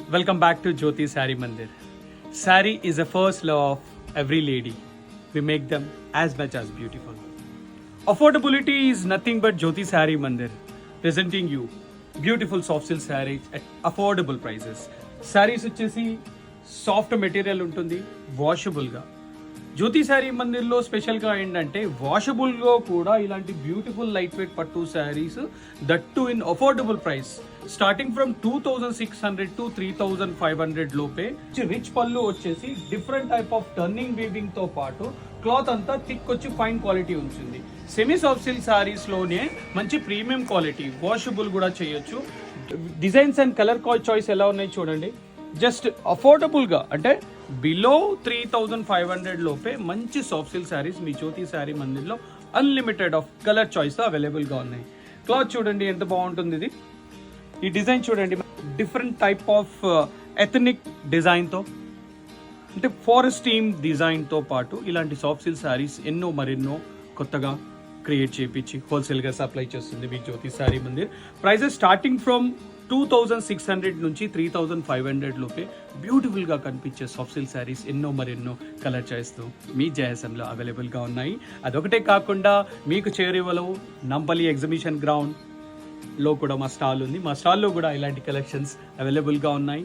Welcome back to Jyoti Sari Mandir. Sari is the first love of every lady. We make them as much as beautiful. Affordability is nothing but Jyoti Sari Mandir, presenting you beautiful soft silk sarees at affordable prices. Sarees వచ్చేసి soft material ఉంటుంది, వాషబుల్గా. జ్యోతి శారీ మందిర్లో స్పెషల్గా ఏంటంటే వాషబుల్గా కూడా ఇలాంటి beautiful light weight పట్టు saris that to in affordable price starting from 2600 to 3500 లోపే. Rich పళ్ళు వచ్చేసి different type of turning weaving తో పాటు క్లాత్ అంతా థిక్ వచ్చి ఫైన్ క్వాలిటీ ఉంటుంది. సెమీ సాఫ్ట్ సిల్క్ శారీస్ లోనే మంచి ప్రీమియం క్వాలిటీ, వాషబుల్ కూడా చేయొచ్చు. డిజైన్స్ అండ్ కలర్ చాయిస్ ఎలా ఉన్నాయి చూడండి. జస్ట్ అఫోర్డబుల్గా అంటే బిలో 3500 లోపే మంచి సాఫ్ట్ సిల్క్ శారీస్ మీ జ్యోతి శారీ మందిర్లో అన్లిమిటెడ్ ఆఫ్ కలర్ చాయిస్ అవైలబుల్గా ఉన్నాయి. క్లాత్ చూడండి ఎంత బాగుంటుంది. ఇది ఈ డిజైన్ చూడండి, డిఫరెంట్ టైప్ ఆఫ్ ఎథనిక్ డిజైన్తో అంటే ఫారెస్ట్ థీమ్ డిజైన్తో పాటు ఇలాంటి సాఫ్ట్ సిల్క్ శారీస్ ఎన్నో మరెన్నో కొత్తగా క్రియేట్ చేయించి హోల్సేల్గా సప్లై చేస్తుంది మీ Jyothi sari Mandir. Prices starting from 2600 నుంచి 3500 లోపే బ్యూటిఫుల్గా కనిపించే సాఫ్ట్ సిల్క్ శారీస్ ఎన్నో మరెన్నో కలర్ చాయిస్తో మీ జేఎస్ఎంలో అవైలబుల్గా ఉన్నాయి. అదొకటే కాకుండా మీకు చేరువలో నంపల్లి ఎగ్జిబిషన్ గ్రౌండ్లో కూడా మా స్టాల్ ఉంది. మా స్టాల్లో కూడా ఇలాంటి కలెక్షన్స్ అవైలబుల్గా ఉన్నాయి.